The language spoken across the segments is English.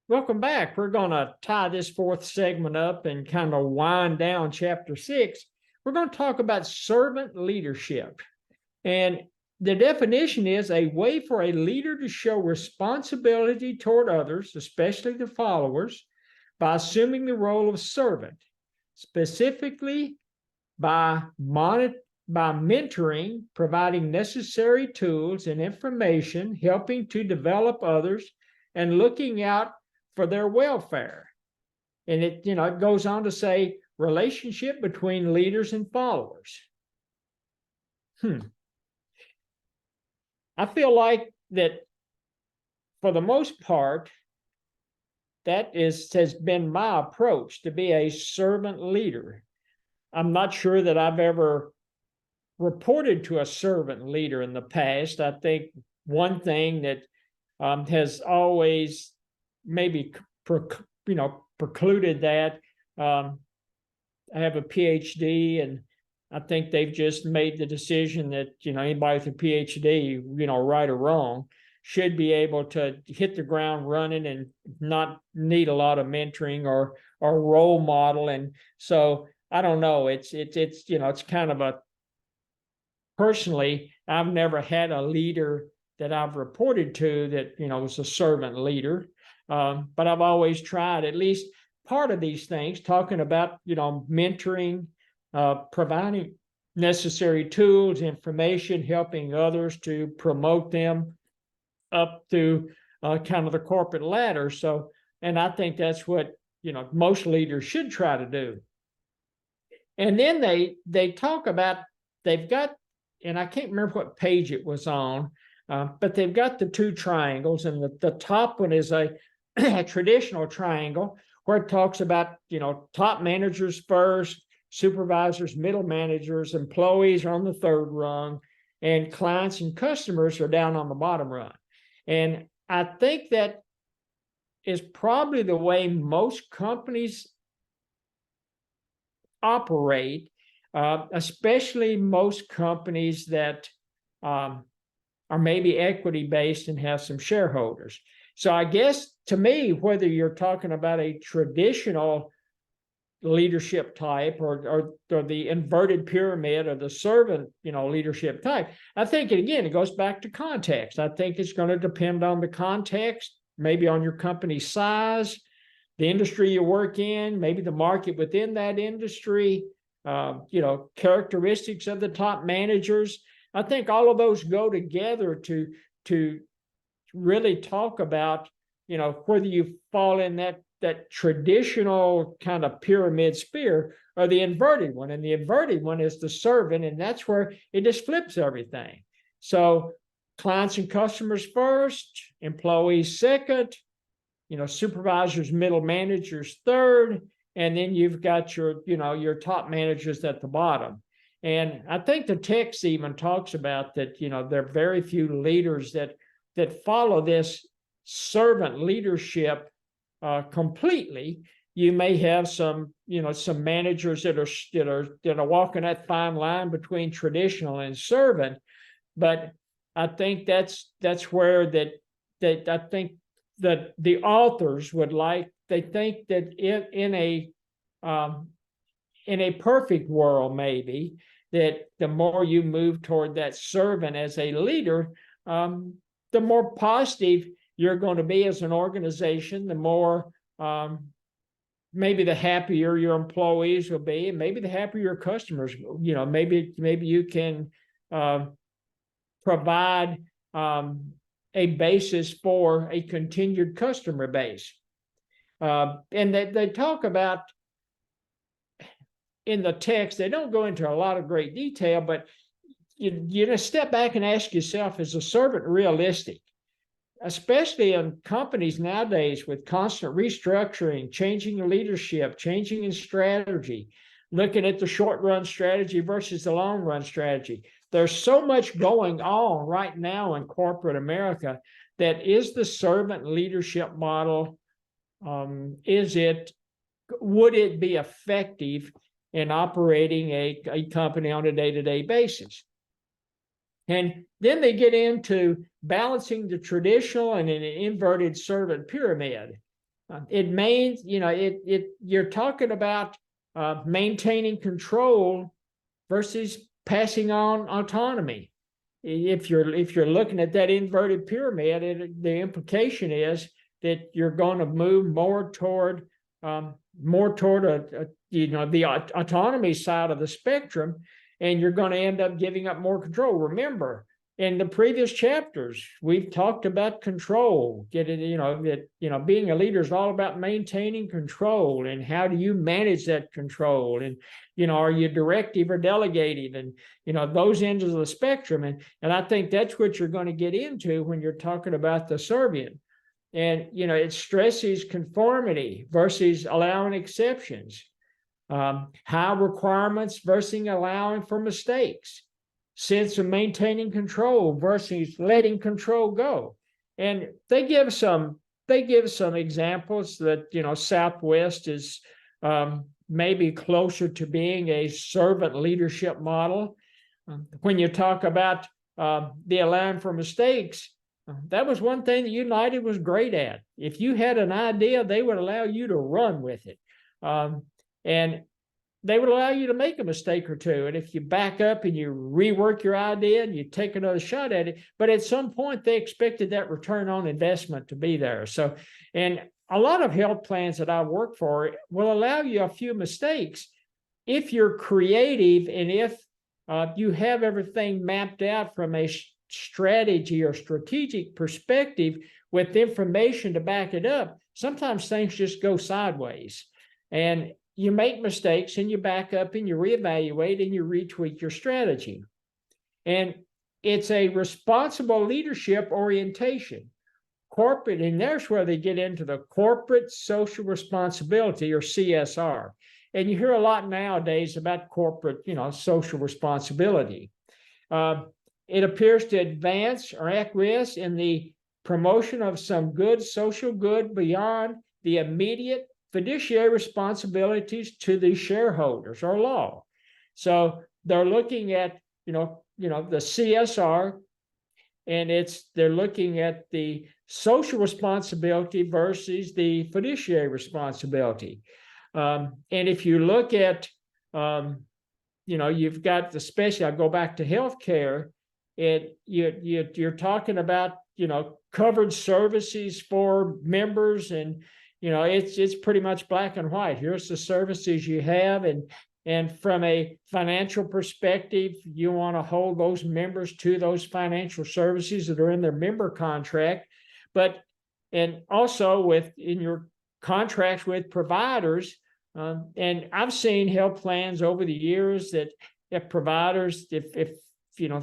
Welcome back. We're going to tie this fourth segment up and kind of wind down chapter 6. We're going to talk about servant leadership. And the definition is a way for a leader to show responsibility toward others, especially the followers, by assuming the role of servant, specifically by mentoring, providing necessary tools and information, helping to develop others, and looking out for their welfare. And it goes on to say relationship between leaders and followers. I feel like that for the most part, that has been my approach, to be a servant leader. I'm not sure that I've ever reported to a servant leader in the past. I think one thing that has always maybe precluded that. I have a PhD, and I think they've just made the decision that anybody with a PhD, right or wrong, should be able to hit the ground running and not need a lot of mentoring or role model. And so I don't know. It's kind of a, personally, I've never had a leader that I've reported to that was a servant leader. But I've always tried at least part of these things, talking about mentoring, providing necessary tools, information, helping others to promote them up through kind of the corporate ladder. So, and I think that's what most leaders should try to do. And then they talk about, they've got, and I can't remember what page it was on, but they've got the two triangles, and the top one is a traditional triangle where it talks about top managers first, supervisors, middle managers, employees are on the third rung, and clients and customers are down on the bottom rung. And I think that is probably the way most companies operate, especially most companies that are maybe equity based and have some shareholders. So I guess to me, whether you're talking about a traditional leadership type or the inverted pyramid or the servant leadership type, I think it goes back to context. I think it's going to depend on the context, maybe on your company's size, the industry you work in, maybe the market within that industry, characteristics of the top managers. I think all of those go together to really talk about whether you fall in that traditional kind of pyramid sphere or the inverted one. And the inverted one is the servant, and that's where it just flips everything. So clients and customers first, employees second, supervisors, middle managers third, and then you've got your top managers at the bottom. And I think the text even talks about that, there are very few leaders that follow this servant leadership completely. You may have some managers that are walking that fine line between traditional and servant, but I think that's where that I think that the authors would like. They think that in a perfect world, maybe that the more you move toward that servant as a leader, the more positive you're going to be as an organization, the more maybe the happier your employees will be, and maybe the happier your customers. Maybe you can provide a basis for a continued customer base. And they talk about in the text, they don't go into a lot of great detail, but you just step back and ask yourself, is a servant realistic? Especially in companies nowadays with constant restructuring, changing leadership, changing in strategy, looking at the short run strategy versus the long run strategy. There's so much going on right now in corporate America that is the servant leadership model. Would it be effective in operating a company on a day-to-day basis? And then they get into balancing the traditional and an inverted servant pyramid. It means, you're talking about maintaining control versus passing on autonomy. If you're looking at that inverted pyramid, the implication is that you're going to move more toward the autonomy side of the spectrum, and you're going to end up giving up more control. Remember, in the previous chapters, we've talked about control. Being a leader is all about maintaining control, and how do you manage that control? And, are you directive or delegative? And, those ends of the spectrum. And I think that's what you're going to get into when you're talking about the servient. And, it stresses conformity versus allowing exceptions, high requirements versus allowing for mistakes, sense of maintaining control versus letting control go. And they give some examples that, Southwest is maybe closer to being a servant leadership model. When you talk about the allowing for mistakes, that was one thing that United was great at. If you had an idea, they would allow you to run with it. And they would allow you to make a mistake or two. And if you back up and you rework your idea and you take another shot at it, but at some point they expected that return on investment to be there. So, and a lot of health plans that I work for will allow you a few mistakes if you're creative and if you have everything mapped out from a strategy or strategic perspective with information to back it up. Sometimes things just go sideways, and you make mistakes and you back up and you reevaluate and you retweak your strategy. And it's a responsible leadership orientation. Corporate, and there's where they get into the corporate social responsibility, or CSR. And you hear a lot nowadays about corporate, social responsibility. It appears to advance or acquiesce in the promotion of some good social good beyond the immediate fiduciary responsibilities to the shareholders or law. So they're looking at, the CSR, and they're looking at the social responsibility versus the fiduciary responsibility. And if you look at, you've got especially, I go back to healthcare, you're talking about, covered services for members, and it's pretty much black and white. Here's the services you have, and from a financial perspective, you want to hold those members to those financial services that are in their member contract. And also in your contracts with providers, and I've seen health plans over the years that if providers, if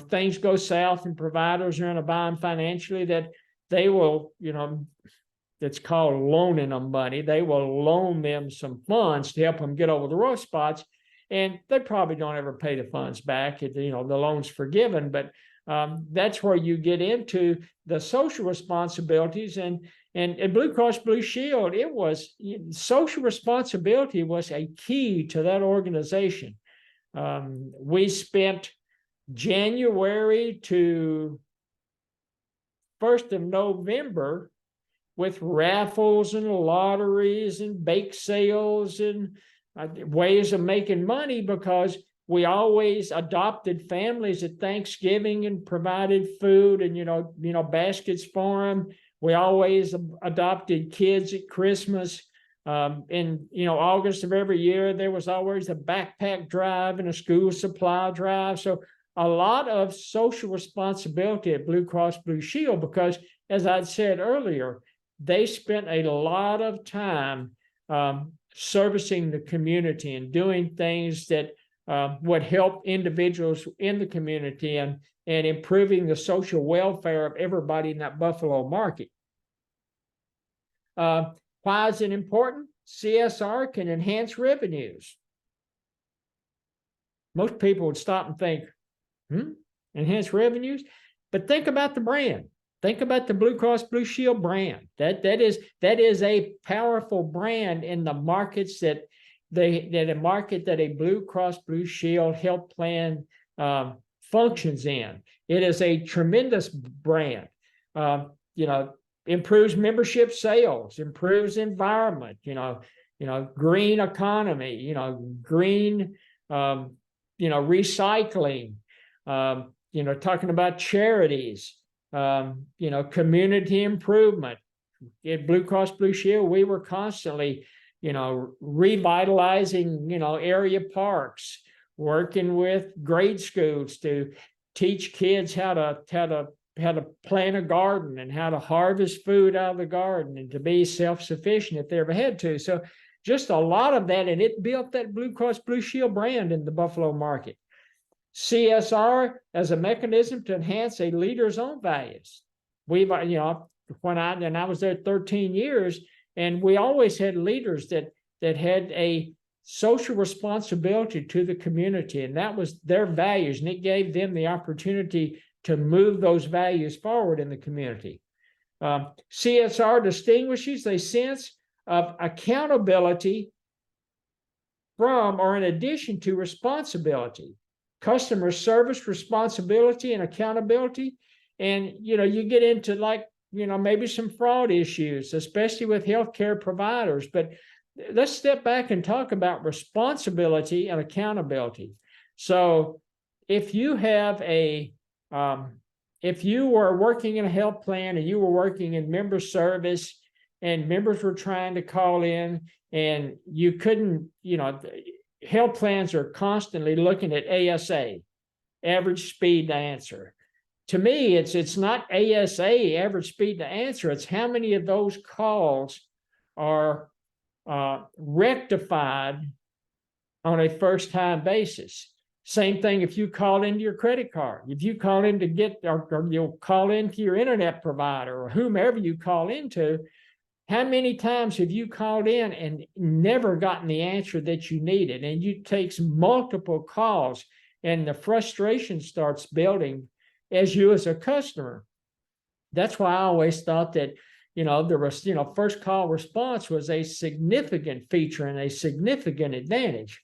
things go south and providers are in a bind financially, that they will, that's called loaning them money. They will loan them some funds to help them get over the rough spots, and they probably don't ever pay the funds back. The loan's forgiven, but that's where you get into the social responsibilities. And Blue Cross Blue Shield, social responsibility was a key to that organization. We spent January to 1st of November with raffles and lotteries and bake sales and ways of making money, because we always adopted families at Thanksgiving and provided food and, baskets for them. We always adopted kids at Christmas. In August of every year, there was always a backpack drive and a school supply drive. So a lot of social responsibility at Blue Cross Blue Shield, because as I'd said earlier, they spent a lot of time servicing the community and doing things that would help individuals in the community and improving the social welfare of everybody in that Buffalo market. Why is it important? CSR can enhance revenues. Most people would stop and think, enhance revenues? But think about the brand. Think about the Blue Cross Blue Shield brand. That is a powerful brand in the markets that a Blue Cross Blue Shield health plan functions in. It is a tremendous brand. You know, improves membership sales, improves environment, green economy, green, recycling, talking about charities, community improvement. At Blue Cross Blue Shield, we were constantly, revitalizing, area parks, working with grade schools to teach kids how to plant a garden and how to harvest food out of the garden and to be self-sufficient if they ever had to. So just a lot of that, and it built that Blue Cross Blue Shield brand in the Buffalo market. CSR as a mechanism to enhance a leader's own values. We've, when I was there 13 years, and we always had leaders that had a social responsibility to the community, and that was their values, and it gave them the opportunity to move those values forward in the community. CSR distinguishes a sense of accountability from or in addition to responsibility, customer service responsibility and accountability. And, you get into maybe some fraud issues, especially with healthcare providers. But let's step back and talk about responsibility and accountability. So if you have if you were working in a health plan and you were working in member service and members were trying to call in and you couldn't, health plans are constantly looking at ASA, average speed to answer. To me, it's not ASA, average speed to answer. It's how many of those calls are rectified on a first-time basis. Same thing if you call into your credit card. If you call in to get, or you'll call into your internet provider or whomever you call into, how many times have you called in and never gotten the answer that you needed? And it takes multiple calls and the frustration starts building as you as a customer. That's why I always thought that, there was, first call response was a significant feature and a significant advantage.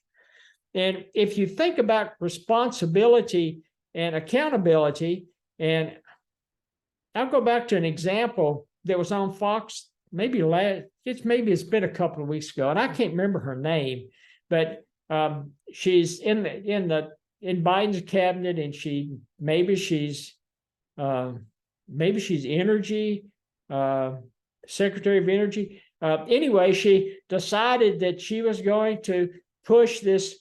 And if you think about responsibility and accountability, and I'll go back to an example that was on Fox, maybe it's been a couple of weeks ago, and I can't remember her name, but she's in Biden's cabinet, and maybe she's energy, Secretary of Energy. Anyway, she decided that she was going to push this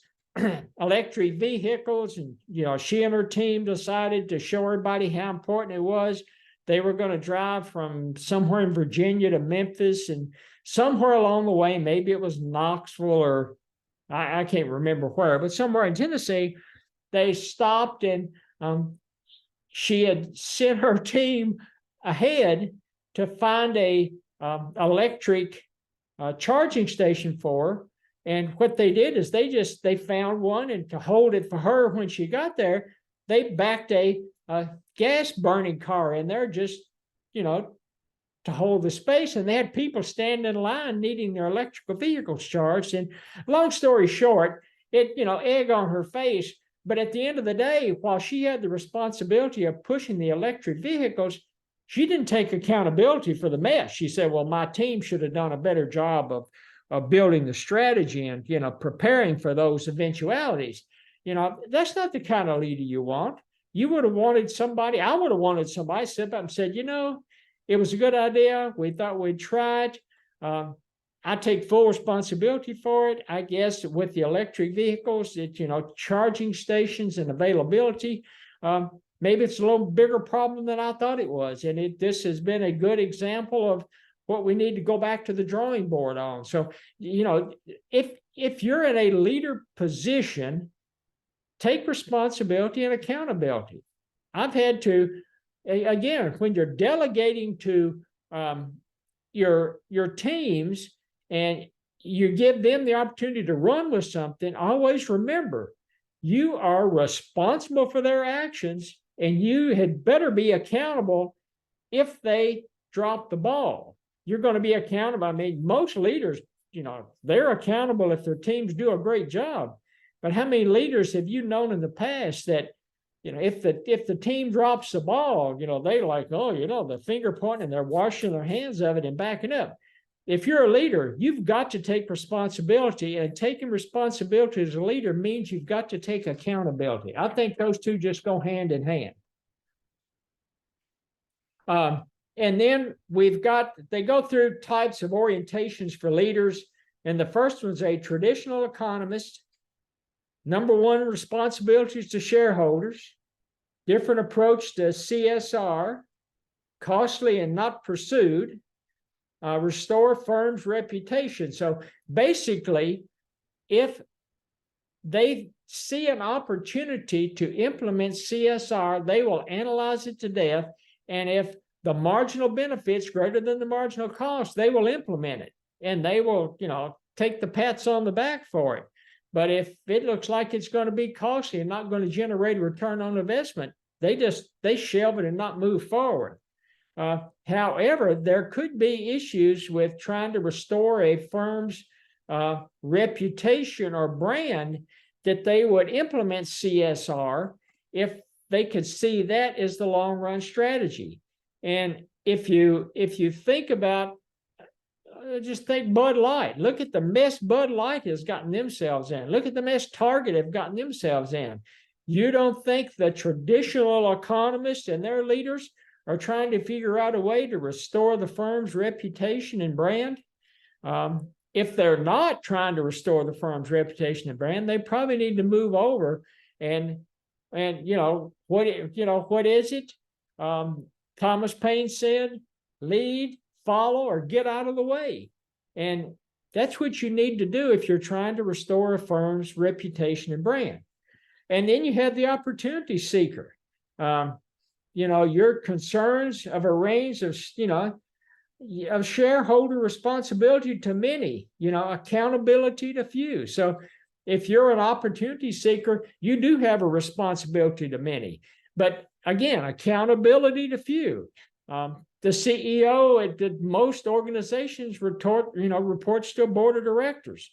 electric vehicles, and she and her team decided to show everybody how important it was. They were going to drive from somewhere in Virginia to Memphis, and somewhere along the way, maybe it was Knoxville or I can't remember where, but somewhere in Tennessee, they stopped, and she had sent her team ahead to find a electric charging station for her. And what they did is they found one, and to hold it for her when she got there, they backed a gas burning car in there just, to hold the space. And they had people standing in line needing their electrical vehicles charged. And long story short, egg on her face. But at the end of the day, while she had the responsibility of pushing the electric vehicles, she didn't take accountability for the mess. She said, well, my team should have done a better job of building the strategy and, preparing for those eventualities. That's not the kind of leader you want. You would have wanted somebody, I would have wanted somebody to step up and said, it was a good idea. We thought we'd try it. I take full responsibility for it. I guess with the electric vehicles, charging stations and availability, maybe it's a little bigger problem than I thought it was. And this has been a good example of what we need to go back to the drawing board on. So, if you're in a leader position, take responsibility and accountability. I've had to, again, when you're delegating to your teams and you give them the opportunity to run with something, always remember, you are responsible for their actions, and you had better be accountable if they drop the ball. You're going to be accountable. I mean, most leaders, they're accountable if their teams do a great job. But how many leaders have you known in the past that if the team drops the ball, they like, oh, the finger pointing and they're washing their hands of it and backing up. If you're a leader, you've got to take responsibility, and taking responsibility as a leader means you've got to take accountability. I think those two just go hand in hand. And then they go through types of orientations for leaders. And the first one's a traditional economist. Number one, responsibilities to shareholders, different approach to CSR, costly and not pursued, restore firm's reputation. So basically, if they see an opportunity to implement CSR, they will analyze it to death. And if the marginal benefits greater than the marginal cost, they will implement it. And they will, take the pats on the back for it. But if it looks like it's going to be costly and not going to generate a return on investment, they shelve it and not move forward. However, there could be issues with trying to restore a firm's reputation or brand, that they would implement CSR if they could see that as the long run strategy. And if you think about, just think Bud Light. Look at the mess Bud Light has gotten themselves in. Look at the mess Target have gotten themselves in. You don't think the traditional economists and their leaders are trying to figure out a way to restore the firm's reputation and brand? If they're not trying to restore the firm's reputation and brand, they probably need to move over and what is it? Thomas Paine said, lead, follow, or get out of the way. And that's what you need to do if you're trying to restore a firm's reputation and brand. And then you have the opportunity seeker. Your concerns of a range of, of shareholder responsibility to many, accountability to few. So if you're an opportunity seeker, you do have a responsibility to many. But again, accountability to few. The CEO at most organizations reports to a board of directors.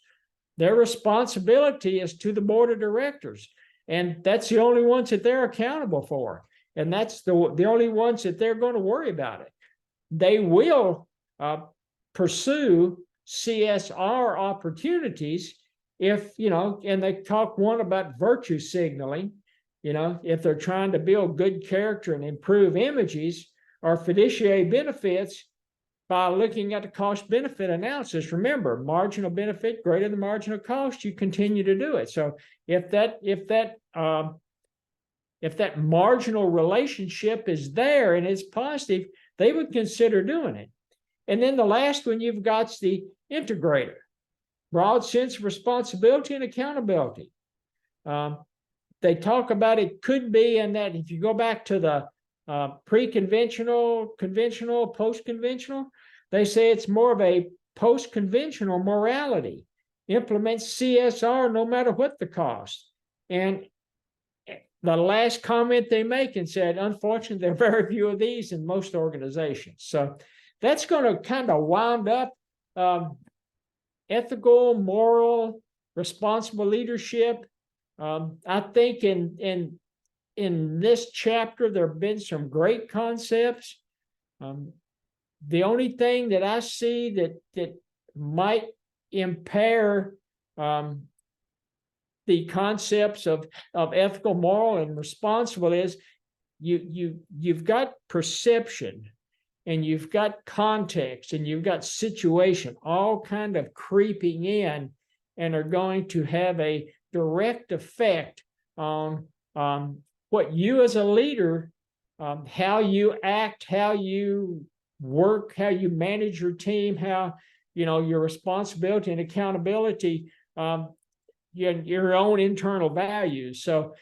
Their responsibility is to the board of directors. And that's the only ones that they're accountable for. And that's the only ones that they're going to worry about it. They will pursue CSR opportunities if, and they talk one about virtue signaling, if they're trying to build good character and improve images or fiduciary benefits by looking at the cost benefit analysis. Remember, marginal benefit greater than marginal cost, you continue to do it. So if that marginal relationship is there and it's positive, they would consider doing it. And then the last one you've got is the integrator, broad sense of responsibility and accountability. They talk about it could be in that if you go back to the pre-conventional, conventional, post-conventional, they say it's more of a post-conventional morality, implements CSR no matter what the cost. And the last comment they make and said, unfortunately, there are very few of these in most organizations. So that's going to kind of wound up ethical, moral, responsible leadership. I think in this chapter, there have been some great concepts. The only thing that I see that might impair the concepts of ethical, moral, and responsible is you've got perception, and you've got context, and you've got situation, all kind of creeping in, and are going to have a direct effect on what you as a leader, how you act, how you work, how you manage your team, how your responsibility and accountability, your own internal values. So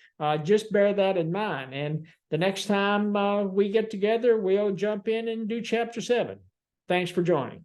just bear that in mind. And the next time we get together, we'll jump in and do chapter 7. Thanks for joining.